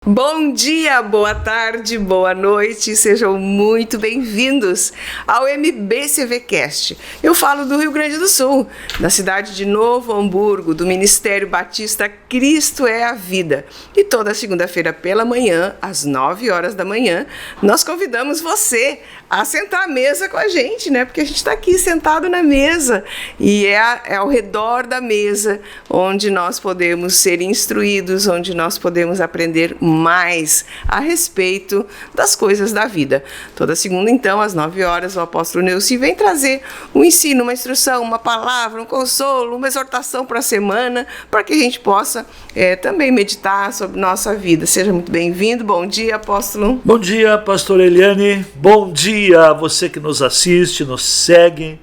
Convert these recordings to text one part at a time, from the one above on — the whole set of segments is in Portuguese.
Bom dia, boa tarde, boa noite, sejam muito bem-vindos ao MBCVcast. Eu falo do Rio Grande do Sul, da cidade de Novo Hamburgo, do Ministério Batista Cristo é a Vida. E toda segunda-feira pela manhã, às 9 horas da manhã, nós convidamos você a sentar à mesa com a gente, né? Porque a gente está aqui sentado na mesa e é ao redor da mesa onde nós podemos ser instruídos, onde nós podemos aprender mais a respeito das coisas da vida. Toda segunda, então, às 9 horas, o apóstolo Neuci vem trazer um ensino, uma instrução, uma palavra, um consolo, uma exortação para a semana, para que a gente possa também meditar sobre nossa vida. Seja muito bem-vindo. Bom dia, apóstolo. Bom dia, pastor Eliane. Bom dia a você que nos assiste, nos segue.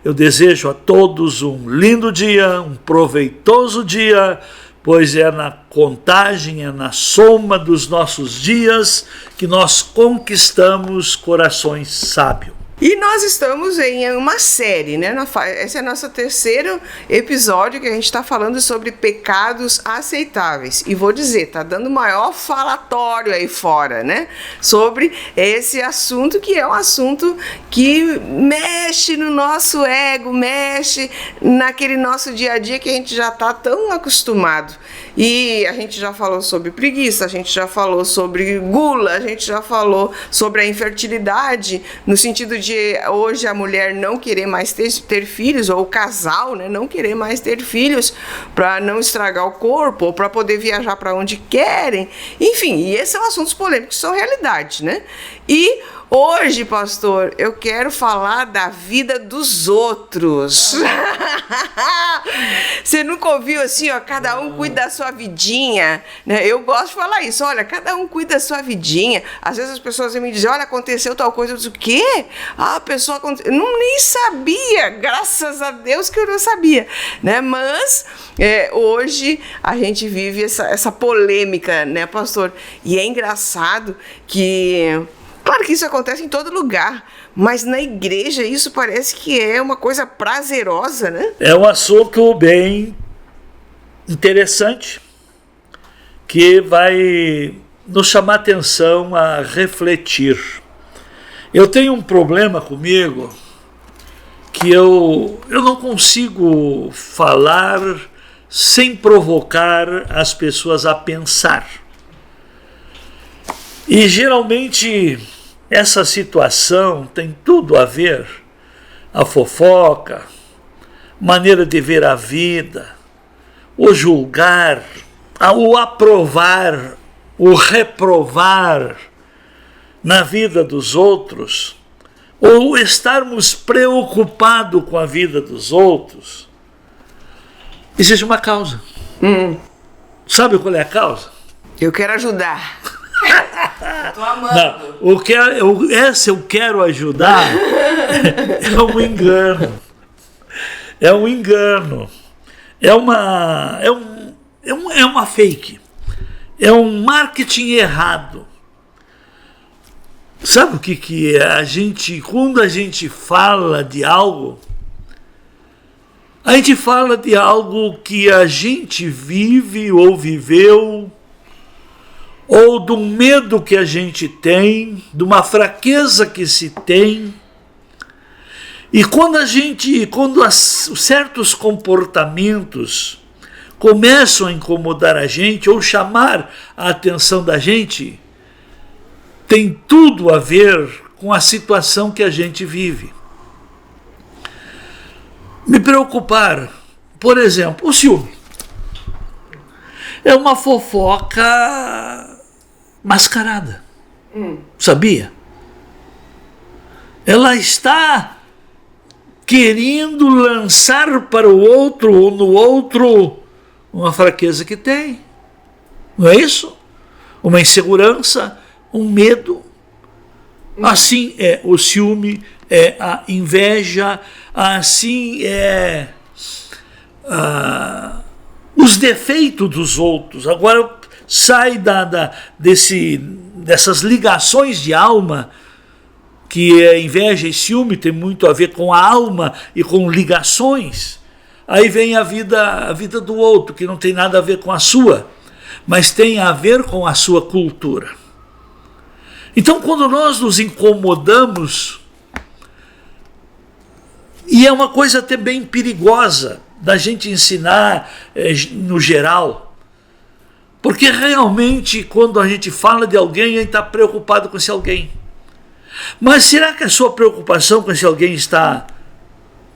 Eu desejo a todos um lindo dia, um proveitoso dia, pois é na contagem, é na soma dos nossos dias que nós conquistamos corações sábios. E nós estamos em uma série, né? Esse é o nosso terceiro episódio que a gente está falando sobre pecados aceitáveis. E vou dizer, tá dando maior falatório aí fora, né? Sobre esse assunto que é um assunto que mexe no nosso ego, mexe naquele nosso dia a dia que a gente já está tão acostumado. E a gente já falou sobre preguiça, a gente já falou sobre gula, a gente já falou sobre a infertilidade, no sentido de hoje a mulher não querer mais ter filhos, ou o casal, né, não querer mais ter filhos para não estragar o corpo, ou para poder viajar para onde querem. Enfim, e esses são assuntos polêmicos, são realidade, né? E hoje, pastor, eu quero falar da vida dos outros. Você nunca ouviu assim, ó, cada um cuida da sua vidinha, né? Eu gosto de falar isso, olha, cada um cuida da sua vidinha. Às vezes as pessoas me dizem, olha, aconteceu tal coisa, eu digo, o quê? A pessoa não nem sabia, graças a Deus que eu não sabia, né? Mas hoje a gente vive essa polêmica, né, pastor? E é engraçado que, claro que isso acontece em todo lugar, mas na igreja isso parece que é uma coisa prazerosa, né? É um assunto bem interessante, que vai nos chamar a atenção a refletir. Eu tenho um problema comigo, que eu não consigo falar sem provocar as pessoas a pensar. E geralmente essa situação tem tudo a ver, a fofoca, maneira de ver a vida, o julgar, o aprovar, o reprovar na vida dos outros, ou estarmos preocupados com a vida dos outros. Existe uma causa. Sabe qual é a causa? Eu quero ajudar. Tô amando. Não, essa eu quero ajudar é um engano. É um engano. É uma fake. É um marketing errado. Sabe o que é? Quando a gente fala de algo, a gente fala de algo que a gente vive ou viveu, ou do medo que a gente tem, de uma fraqueza que se tem. E quando certos comportamentos começam a incomodar a gente ou chamar a atenção da gente, tem tudo a ver com a situação que a gente vive. Me preocupar, por exemplo, o ciúme. É uma fofoca mascarada. Sabia? Ela está querendo lançar para o outro ou no outro uma fraqueza que tem. Não é isso? Uma insegurança, um medo. Assim é o ciúme, é a inveja, assim é os defeitos dos outros. Agora sai dessas ligações de alma, que é inveja e ciúme, tem muito a ver com a alma e com ligações. Aí vem a vida do outro, que não tem nada a ver com a sua. mas tem a ver com a sua cultura. Então, quando nós nos incomodamos, e é uma coisa até bem perigosa da gente ensinar no geral, porque realmente quando a gente fala de alguém, a gente está preocupado com esse alguém. Mas será que a sua preocupação com esse alguém está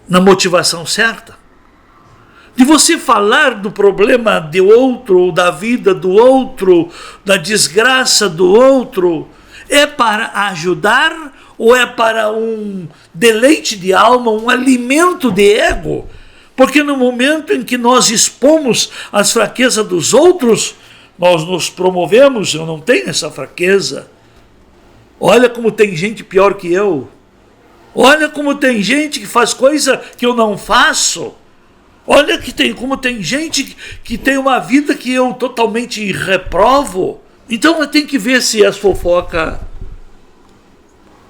na motivação certa? De você falar do problema de outro, ou da vida do outro, da desgraça do outro, é para ajudar ou é para um deleite de alma, um alimento de ego? Porque no momento em que nós expomos as fraquezas dos outros, nós nos promovemos. Eu não tenho essa fraqueza. Olha como tem gente pior que eu. Olha como tem gente que faz coisa que eu não faço. Olha como tem gente que tem uma vida que eu totalmente reprovo. Então tem que ver se as fofocas,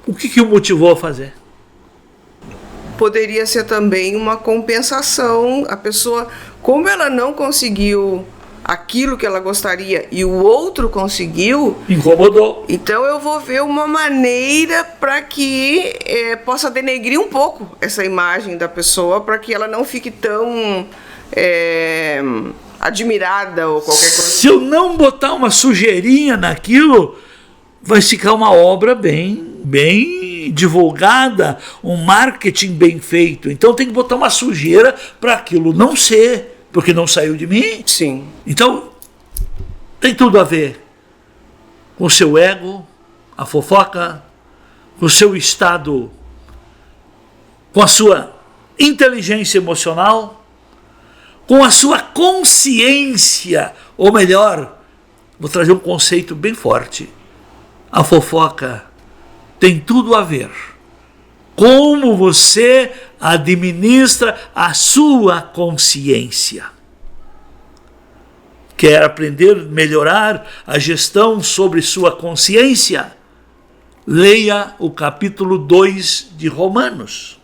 o que o motivou a fazer. Poderia ser também uma compensação. A pessoa, como ela não conseguiu aquilo que ela gostaria e o outro conseguiu, incomodou. Então eu vou ver uma maneira para que possa denegrir um pouco essa imagem da pessoa, para que ela não fique tão admirada ou qualquer coisa. Se eu não botar uma sujeirinha naquilo, vai ficar uma obra bem divulgada, um marketing bem feito. Então tem que botar uma sujeira para aquilo não ser, porque não saiu de mim. Sim. Então tem tudo a ver com o seu ego, a fofoca, com o seu estado, com a sua inteligência emocional, com a sua consciência, ou melhor, vou trazer um conceito bem forte. A fofoca tem tudo a ver como você administra a sua consciência. Quer aprender a melhorar a gestão sobre sua consciência? Leia o capítulo 2 de Romanos.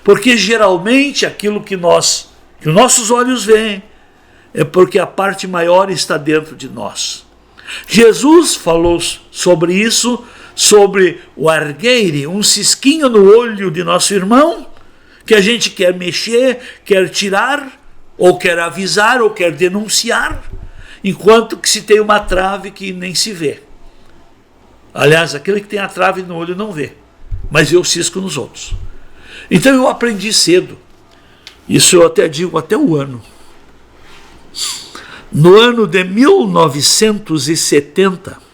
Porque geralmente aquilo que nossos olhos veem é porque a parte maior está dentro de nós. Jesus falou sobre isso, sobre o argueire, um cisquinho no olho de nosso irmão, que a gente quer mexer, quer tirar, ou quer avisar, ou quer denunciar, enquanto que se tem uma trave que nem se vê. Aliás, aquele que tem a trave no olho não vê, mas vê o cisco nos outros. Então eu aprendi cedo, isso eu até digo até o ano. No ano de 1970,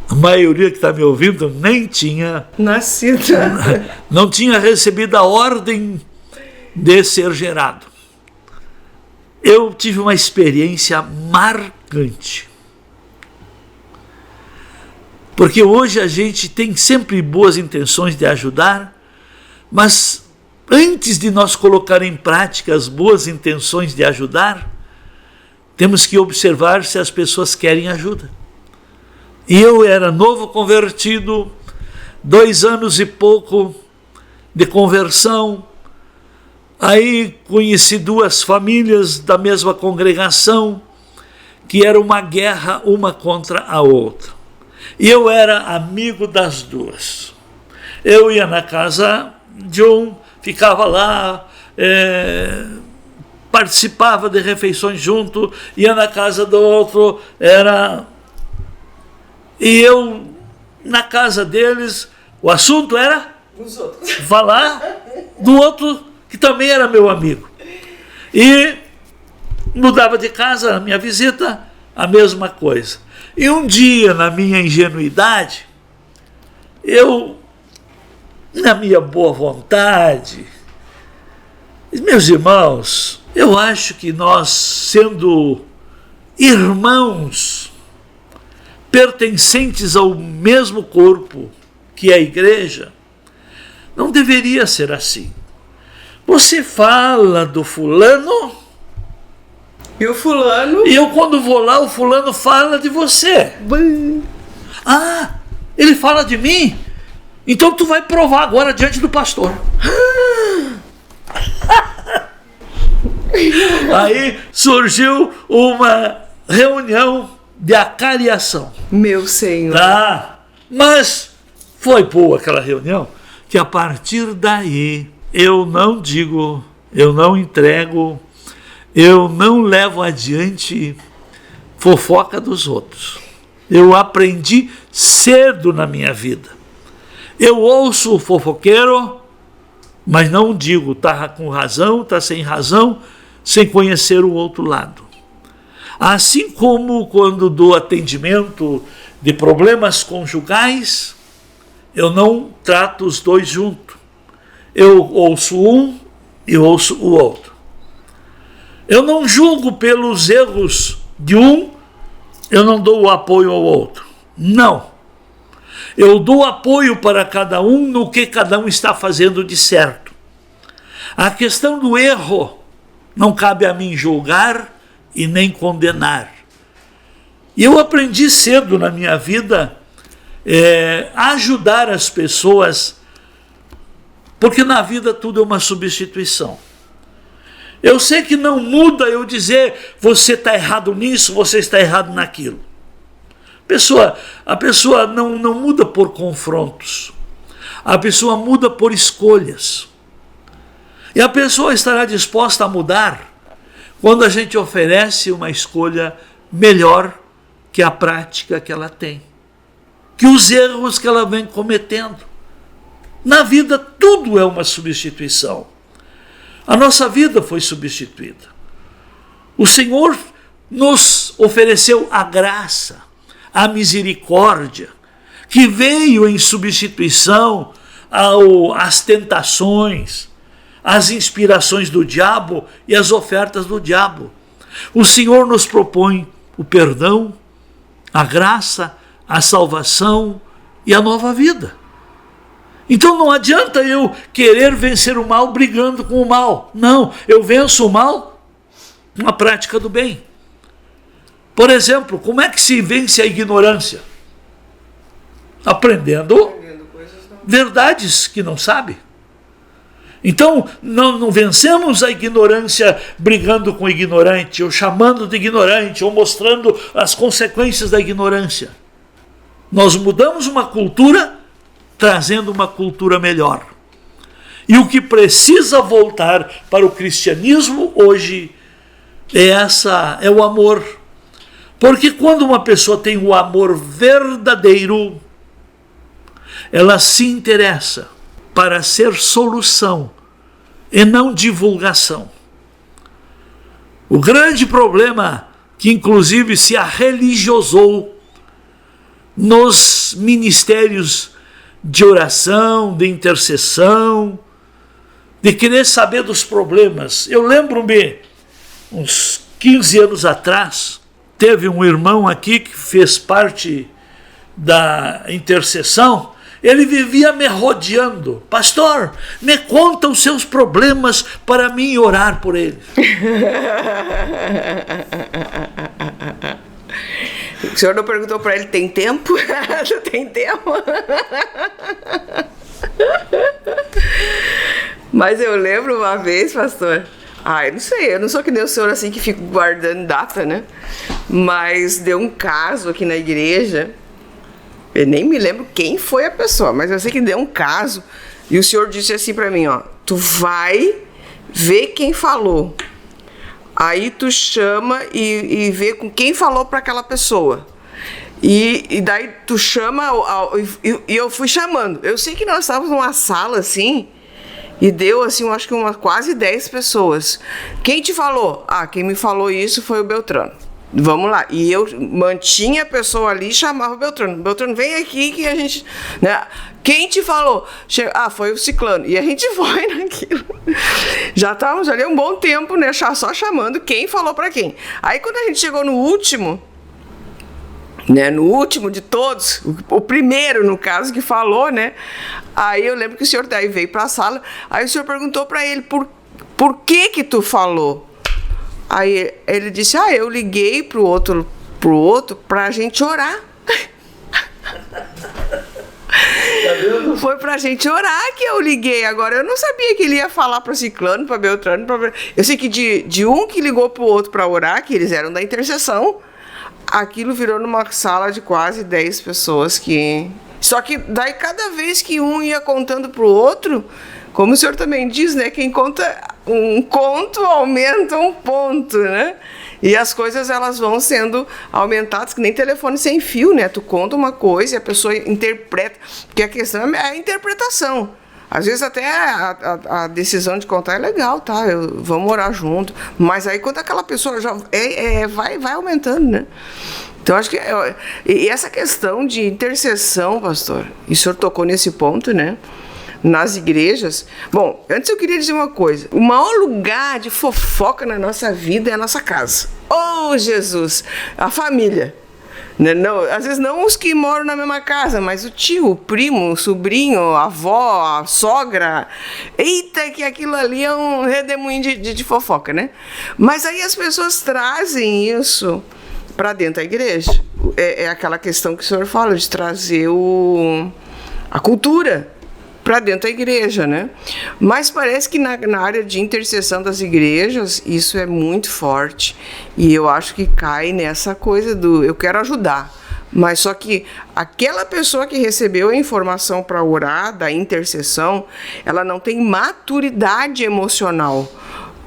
a maioria que está me ouvindo nem tinha nascido, não tinha recebido a ordem de ser gerado. Eu tive uma experiência marcante. Porque hoje a gente tem sempre boas intenções de ajudar, mas antes de nós colocar em prática as boas intenções de ajudar, temos que observar se as pessoas querem ajuda. E eu era novo convertido, 2 anos e pouco de conversão. Aí conheci 2 famílias da mesma congregação, que era uma guerra uma contra a outra. E eu era amigo das 2. Eu ia na casa de um, ficava lá, participava de refeições junto, ia na casa do outro, e eu, na casa deles, o assunto era falar do outro, que também era meu amigo. E mudava de casa, a minha visita, a mesma coisa. E um dia, na minha ingenuidade, eu, na minha boa vontade, meus irmãos, eu acho que nós, sendo irmãos, pertencentes ao mesmo corpo que é a igreja, não deveria ser assim. Você fala do fulano, e o fulano? E eu, quando vou lá, o fulano fala de você. Ah, ele fala de mim? Então tu vai provar agora diante do pastor. Aí surgiu uma reunião de acariação. Meu Senhor. Tá? Mas foi boa aquela reunião, que a partir daí eu não digo, eu não entrego, eu não levo adiante fofoca dos outros. Eu aprendi cedo na minha vida. Eu ouço o fofoqueiro, mas não digo, tá com razão, tá sem razão, sem conhecer o outro lado. Assim como quando dou atendimento de problemas conjugais, eu não trato os dois juntos. Eu ouço um e ouço o outro. Eu não julgo pelos erros de um, eu não dou o apoio ao outro. Não. Eu dou apoio para cada um no que cada um está fazendo de certo. A questão do erro não cabe a mim julgar e nem condenar. E eu aprendi cedo na minha vida a ajudar as pessoas, porque na vida tudo é uma substituição. Eu sei que não muda eu dizer você está errado nisso, você está errado naquilo. A pessoa não muda por confrontos. A pessoa muda por escolhas. E a pessoa estará disposta a mudar quando a gente oferece uma escolha melhor que a prática que ela tem, que os erros que ela vem cometendo. Na vida tudo é uma substituição. A nossa vida foi substituída. O Senhor nos ofereceu a graça, a misericórdia, que veio em substituição às tentações, às inspirações do diabo e às ofertas do diabo. O Senhor nos propõe o perdão, a graça, a salvação e a nova vida. Então não adianta eu querer vencer o mal brigando com o mal. Não, eu venço o mal com a prática do bem. Por exemplo, como é que se vence a ignorância? Aprendendo verdades que não sabe. Então, não vencemos a ignorância brigando com o ignorante, ou chamando de ignorante, ou mostrando as consequências da ignorância. Nós mudamos uma cultura, trazendo uma cultura melhor. E o que precisa voltar para o cristianismo hoje é o amor. Porque quando uma pessoa tem o amor verdadeiro, ela se interessa para ser solução e não divulgação. O grande problema que inclusive se arreligiosou nos ministérios de oração, de intercessão, de querer saber dos problemas. Eu lembro-me, uns 15 anos atrás, teve um irmão aqui que fez parte da intercessão. Ele vivia me rodeando. Pastor, me conta os seus problemas para mim orar por eles. O senhor não perguntou para ele, tem tempo? Não tem tempo? Mas eu lembro uma vez, pastor, eu não sei, eu não sou que nem o senhor assim que fico guardando data, né? Mas deu um caso aqui na igreja. Eu nem me lembro quem foi a pessoa, mas eu sei que deu um caso. E o senhor disse assim pra mim, tu vai ver quem falou. Aí tu chama e vê com quem falou pra aquela pessoa. E daí tu chama, e eu fui chamando. Eu sei que nós estávamos numa sala assim, e deu assim, eu acho que quase 10 pessoas. Quem te falou? Quem me falou isso foi o Beltrano. Vamos lá. E eu mantinha a pessoa ali e chamava o Beltrano. Beltrano, vem aqui que a gente... Né? Quem te falou? Foi o ciclano. E a gente foi naquilo. Já estávamos ali um bom tempo, né? Só chamando quem falou para quem. Aí quando a gente chegou no último, né? No último de todos, o primeiro, no caso, que falou, né? Aí eu lembro que o senhor daí veio para a sala. Aí o senhor perguntou para ele, por que tu falou? Aí ele disse, eu liguei pro outro pra gente orar. Tá vendo? Foi pra gente orar que eu liguei. Agora, eu não sabia que ele ia falar pra Ciclano, pra Beltrano, Eu sei que de um que ligou pro outro pra orar, que eles eram da intercessão, aquilo virou numa sala de quase 10 pessoas que... Só que daí, cada vez que um ia contando pro outro, como o senhor também diz, né? Quem conta um conto aumenta um ponto, né? E as coisas, elas vão sendo aumentadas, que nem telefone sem fio, né? Tu conta uma coisa e a pessoa interpreta, porque a questão é a interpretação. Às vezes até a decisão de contar é legal, tá? Vamos orar junto. Mas aí quando aquela pessoa já vai aumentando, né? Então acho que e essa questão de intercessão, pastor, e o senhor tocou nesse ponto, né? Nas igrejas. Bom, antes eu queria dizer uma coisa. O maior lugar de fofoca na nossa vida é a nossa casa. Oh, Jesus! A família. Não, às vezes não os que moram na mesma casa, mas o tio, o primo, o sobrinho, a avó, a sogra. Eita, que aquilo ali é um redemoinho de fofoca, né? Mas aí as pessoas trazem isso para dentro da igreja. É aquela questão que o senhor fala, de trazer a cultura para dentro da igreja, né? Mas parece que na área de intercessão das igrejas, isso é muito forte. E eu acho que cai nessa coisa do eu quero ajudar. Mas só que aquela pessoa que recebeu a informação para orar, da intercessão, ela não tem maturidade emocional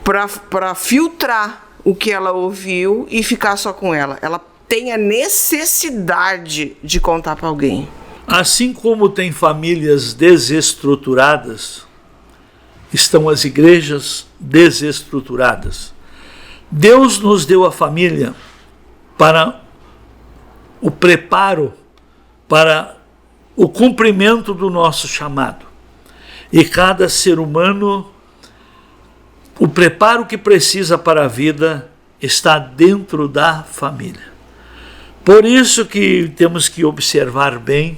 para filtrar o que ela ouviu e ficar só com ela. Ela tem a necessidade de contar para alguém. Assim como tem famílias desestruturadas, estão as igrejas desestruturadas. Deus nos deu a família para o preparo, para o cumprimento do nosso chamado. E cada ser humano, o preparo que precisa para a vida está dentro da família. Por isso que temos que observar bem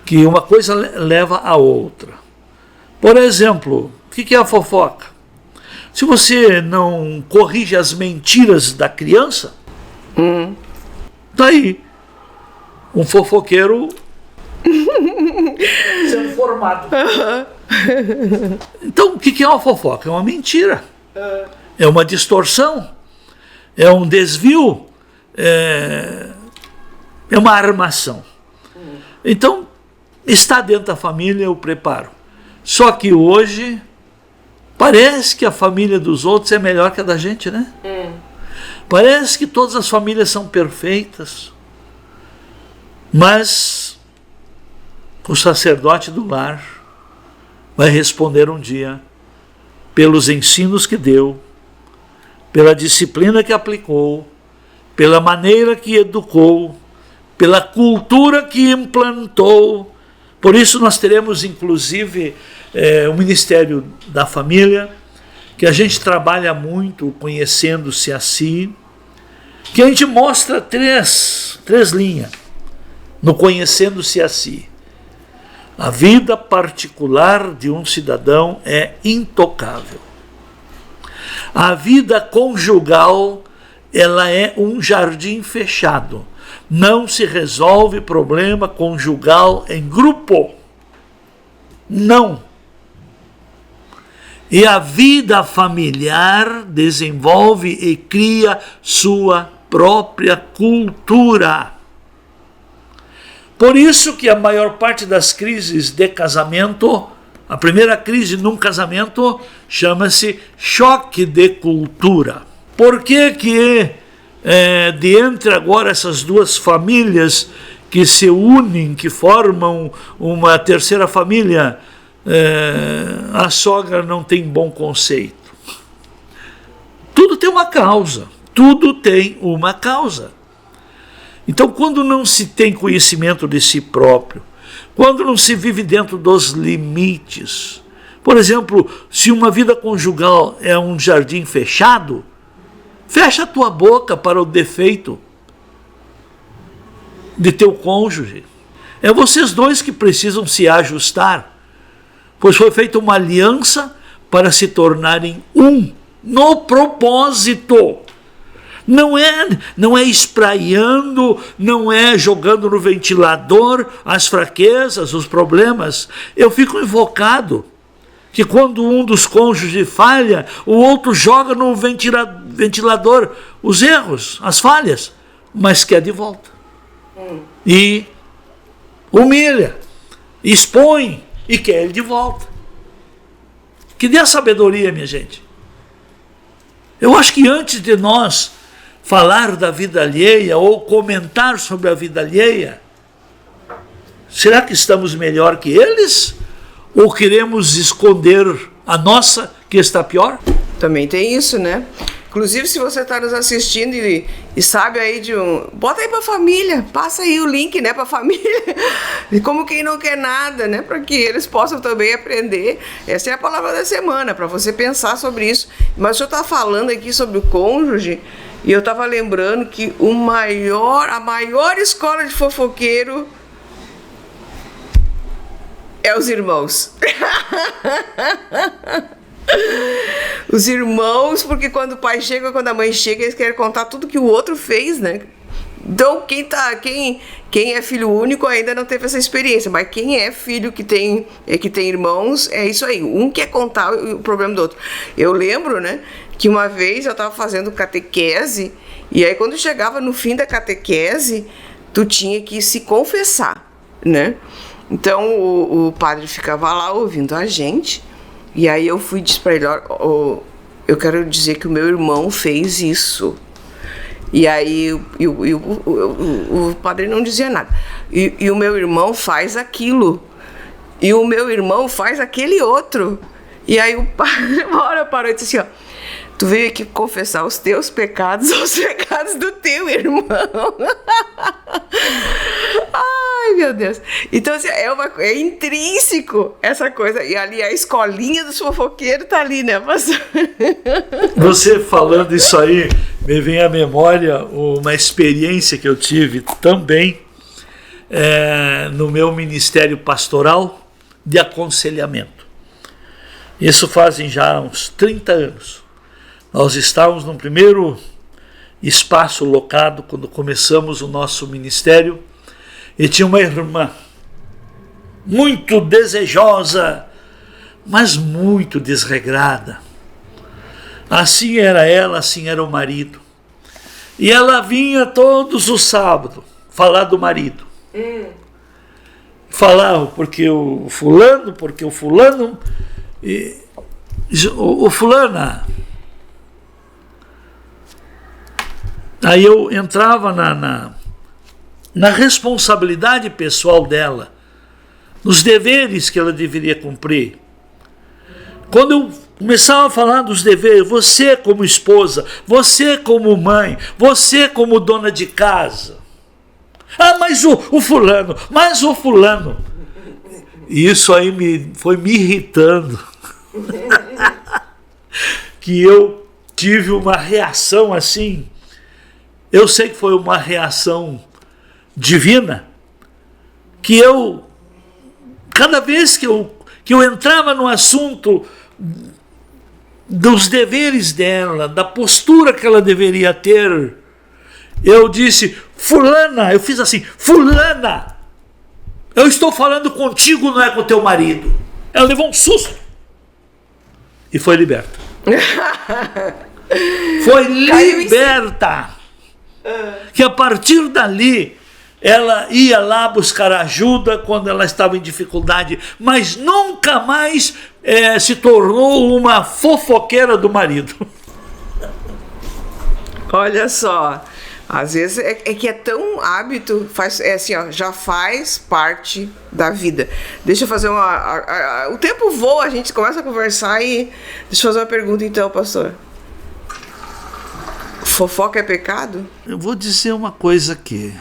que uma coisa leva a outra. Por exemplo, o que é a fofoca? Se você não corrige as mentiras da criança, tá aí um fofoqueiro sendo formado. Então, o que é uma fofoca? É uma mentira. É uma distorção. É um desvio. É uma armação. Então, está dentro da família o preparo. Só que hoje parece que a família dos outros é melhor que a da gente, né? Parece que todas as famílias são perfeitas. Mas o sacerdote do lar vai responder um dia pelos ensinos que deu, pela disciplina que aplicou, pela maneira que educou, pela cultura que implantou. Por isso nós teremos, inclusive, o Ministério da Família, que a gente trabalha muito conhecendo-se a si, que a gente mostra três linhas no conhecendo-se a si. A vida particular de um cidadão é intocável. A vida conjugal, ela é um jardim fechado. Não se resolve problema conjugal em grupo. Não. E a vida familiar desenvolve e cria sua própria cultura. Por isso que a maior parte das crises de casamento, a primeira crise num casamento chama-se choque de cultura. Por que de entre agora essas duas famílias que se unem, que formam uma terceira família, a sogra não tem bom conceito? Tudo tem uma causa. Tudo tem uma causa. Então, quando não se tem conhecimento de si próprio, quando não se vive dentro dos limites, por exemplo, se uma vida conjugal é um jardim fechado, fecha a tua boca para o defeito de teu cônjuge. É vocês dois que precisam se ajustar, pois foi feita uma aliança para se tornarem um, no propósito. Não é espraiando, não é jogando no ventilador as fraquezas, os problemas. Eu fico invocado que quando um dos cônjuges falha, o outro joga no ventilador os erros, as falhas, mas quer de volta. E humilha, expõe e quer ele de volta. Que dê a sabedoria, minha gente. Eu acho que antes de nós falar da vida alheia ou comentar sobre a vida alheia, será que estamos melhor que eles? Ou queremos esconder a nossa, que está pior? Também tem isso, né? Inclusive, se você está nos assistindo e sabe aí de um... Bota aí pra família, passa aí o link, né, pra família. E como quem não quer nada, né, para que eles possam também aprender. Essa é a palavra da semana, para você pensar sobre isso. Mas o senhor está falando aqui sobre o cônjuge, e eu estava lembrando que a maior escola de fofoqueiro é os irmãos. Os irmãos, porque quando o pai chega, quando a mãe chega, eles querem contar tudo que o outro fez, né? Então, quem é filho único ainda não teve essa experiência, mas quem é filho que tem irmãos, é isso aí. Um quer contar o problema do outro. Eu lembro, né, que uma vez eu estava fazendo catequese, e aí quando chegava no fim da catequese, tu tinha que se confessar, né? Então, o padre ficava lá ouvindo a gente, e aí eu fui dizer para ele, eu quero dizer que o meu irmão fez isso. E aí o padre não dizia nada. E o meu irmão faz aquilo. E o meu irmão faz aquele outro. E aí o padre uma hora parou e disse assim, ó, tu veio aqui confessar os teus pecados ou os pecados do teu irmão. Ai, meu Deus. Então, assim, é intrínseco essa coisa. E ali a escolinha dos fofoqueiros tá ali, né, pastor? Você falando isso aí, me vem à memória uma experiência que eu tive também no meu ministério pastoral de aconselhamento. Isso fazem já uns 30 anos. Nós estávamos no primeiro espaço locado quando começamos o nosso ministério e tinha uma irmã muito desejosa, mas muito desregrada. Assim era ela, assim era o marido. E ela vinha todos os sábados falar do marido. Falava porque o fulano, o fulana. Aí eu entrava na responsabilidade pessoal dela, nos deveres que ela deveria cumprir. Quando eu começava a falar dos deveres, você como esposa, você como mãe, você como dona de casa. Ah, mas o fulano. E isso aí foi me irritando. Que eu tive uma reação assim. Eu sei que foi uma reação divina, que eu, cada vez que eu entrava no assunto dos deveres dela, da postura que ela deveria ter, eu disse, fulana, eu fiz assim, fulana, eu estou falando contigo, não é com teu marido. Ela levou um susto e foi liberta. Foi liberta. Que a partir dali ela ia lá buscar ajuda quando ela estava em dificuldade, mas nunca mais se tornou uma fofoqueira do marido. Olha só, às vezes é que é tão hábito, assim, ó, já faz parte da vida. Deixa eu fazer o tempo voa, a gente começa a conversar e deixa eu fazer uma pergunta então, pastor. Fofoca é pecado? Eu vou dizer uma coisa aqui.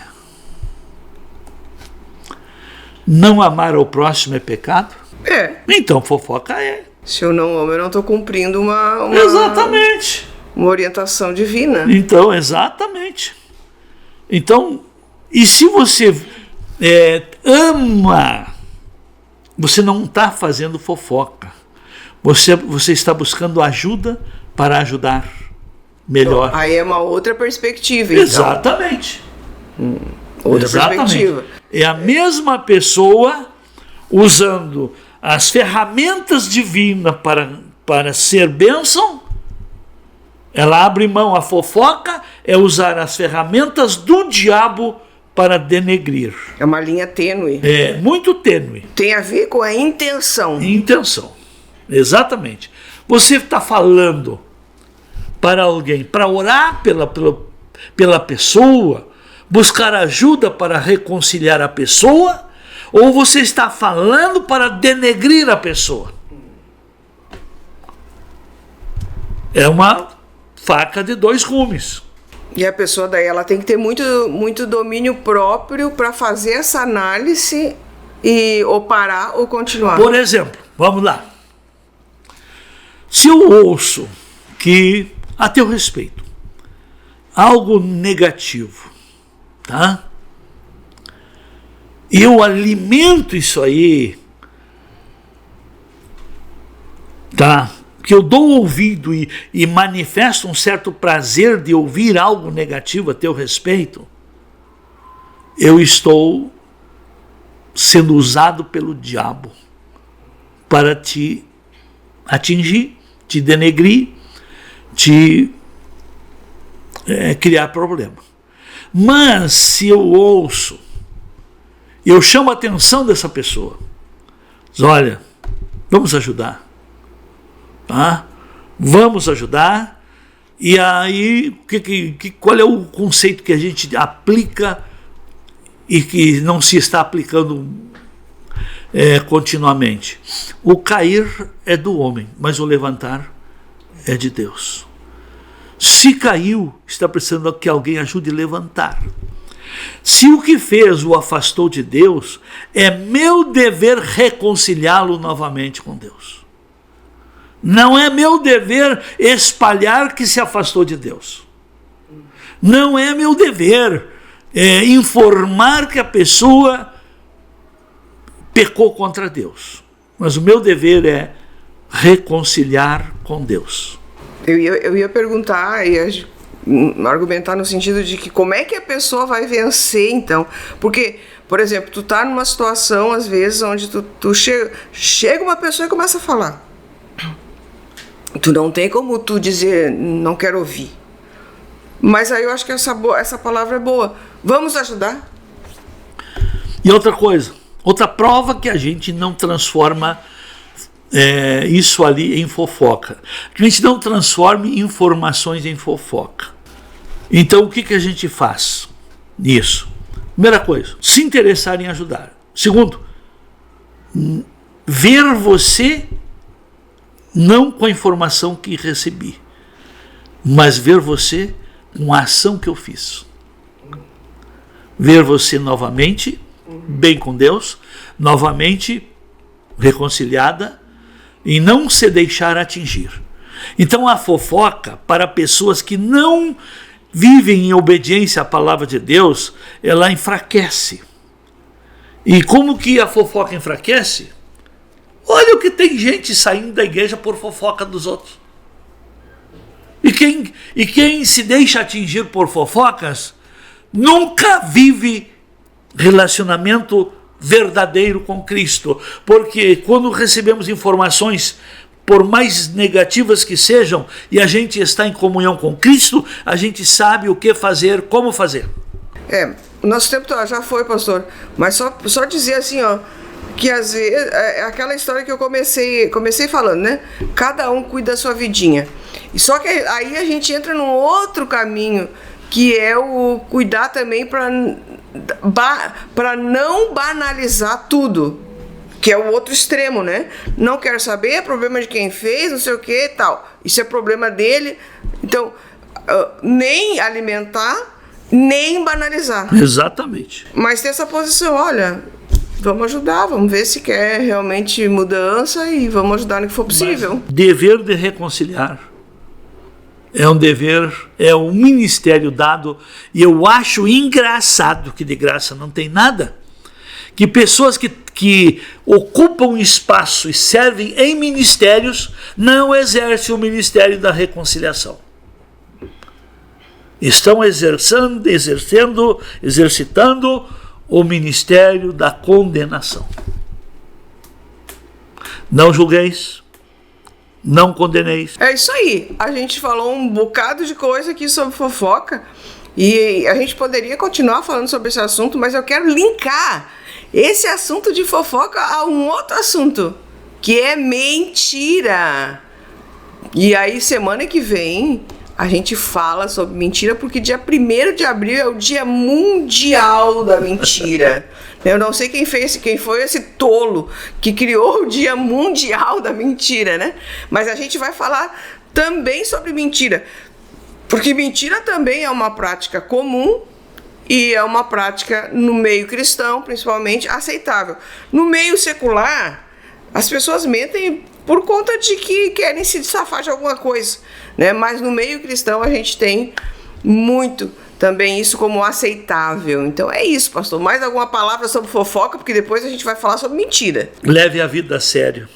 Não amar ao próximo é pecado? É. Então fofoca é. Se eu não amo, eu não estou cumprindo Exatamente. Uma orientação divina. Então, exatamente. Então, e se você ama, você não está fazendo fofoca. Você está buscando ajuda para ajudar. melhor. Aí é uma outra perspectiva, então. Exatamente. Outra Exatamente. perspectiva. É a mesma pessoa usando as ferramentas divinas para ser bênção. Ela abre mão, a fofoca é usar as ferramentas do diabo para denegrir. É uma linha tênue. É muito tênue. Tem a ver com a intenção. Intenção. Exatamente. Você está falando para alguém, para orar pela pessoa, buscar ajuda para reconciliar a pessoa, ou você está falando para denegrir a pessoa? É uma faca de dois gumes. E a pessoa daí ela tem que ter muito domínio próprio para fazer essa análise e ou parar ou continuar. Por exemplo, vamos lá. Se eu ouço que, a teu respeito, algo negativo, tá? E eu alimento isso aí, tá? Que eu dou ouvido e manifesto um certo prazer de ouvir algo negativo a teu respeito, eu estou sendo usado pelo diabo para te atingir, te denegrir, te criar problema. Mas se eu ouço, eu chamo a atenção dessa pessoa, diz, olha, vamos ajudar. Tá? Vamos ajudar. E aí, qual é o conceito que a gente aplica e que não se está aplicando continuamente? O cair é do homem, mas o levantar é de Deus. Se caiu, está precisando que alguém ajude a levantar. Se o que fez o afastou de Deus, é meu dever reconciliá-lo novamente com Deus. Não é meu dever espalhar que se afastou de Deus. Não é meu dever informar que a pessoa pecou contra Deus. Mas o meu dever é reconciliar com Deus. Eu ia perguntar e argumentar no sentido de que como é que a pessoa vai vencer, então? Porque, por exemplo, tu tá numa situação, às vezes, onde tu chega uma pessoa e começa a falar. Tu não tem como tu dizer, não quero ouvir. Mas aí eu acho que essa palavra é boa. Vamos ajudar? E outra coisa, outra prova que a gente não transforma isso ali em fofoca. Que a gente não transforme informações em fofoca. Então o que a gente faz nisso? Primeira coisa, se interessar em ajudar. Segundo, ver você não com a informação que recebi, mas ver você com a ação que eu fiz. Ver você novamente, bem com Deus, novamente reconciliada, e não se deixar atingir. Então a fofoca, para pessoas que não vivem em obediência à palavra de Deus, ela enfraquece. E como que a fofoca enfraquece? Olha o que tem gente saindo da igreja por fofoca dos outros. E quem se deixa atingir por fofocas nunca vive relacionamento verdadeiro com Cristo. Porque quando recebemos informações, por mais negativas que sejam, e a gente está em comunhão com Cristo, a gente sabe o que fazer, como fazer. O nosso tempo já foi, pastor. Mas só dizer assim, ó, que às vezes é aquela história que eu comecei falando, né? Cada um cuida da sua vidinha. E só que aí a gente entra num outro caminho, que é o cuidar também para não banalizar tudo, que é o outro extremo, né? Não quero saber, é problema de quem fez, não sei o que e tal. Isso é problema dele. Então, nem alimentar, nem banalizar. Exatamente. Mas ter essa posição, olha, vamos ajudar, vamos ver se quer realmente mudança e vamos ajudar no que for possível. Mas dever de reconciliar é um dever, é um ministério dado, e eu acho engraçado que de graça não tem nada, que pessoas que ocupam espaço e servem em ministérios não exercem o ministério da reconciliação. estão exercitando o ministério da condenação. Não julgueis, não condeneis. É isso aí. A gente falou um bocado de coisa aqui sobre fofoca e a gente poderia continuar falando sobre esse assunto, mas eu quero linkar esse assunto de fofoca a um outro assunto, que é mentira. E aí, semana que vem, a gente fala sobre mentira, porque dia 1º de abril é o Dia Mundial da Mentira. Eu não sei quem foi esse tolo que criou o Dia Mundial da Mentira, né? Mas a gente vai falar também sobre mentira, porque mentira também é uma prática comum e é uma prática no meio cristão, principalmente, aceitável. No meio secular, as pessoas mentem por conta de que querem se safar de alguma coisa, né? Mas no meio cristão a gente tem muito também isso como aceitável. Então é isso, pastor. Mais alguma palavra sobre fofoca? Porque depois a gente vai falar sobre mentira. Leve a vida a sério.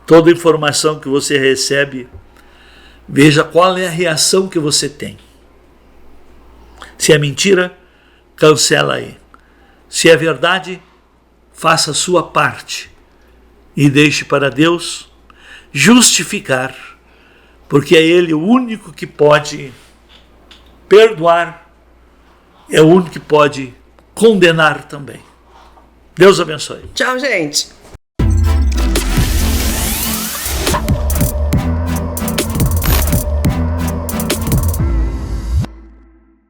Toda informação que você recebe, veja qual é a reação que você tem. Se é mentira, cancela aí. Se é verdade, faça a sua parte e deixe para Deus justificar, porque é Ele o único que pode perdoar, é o único que pode condenar também. Deus abençoe. Tchau, gente.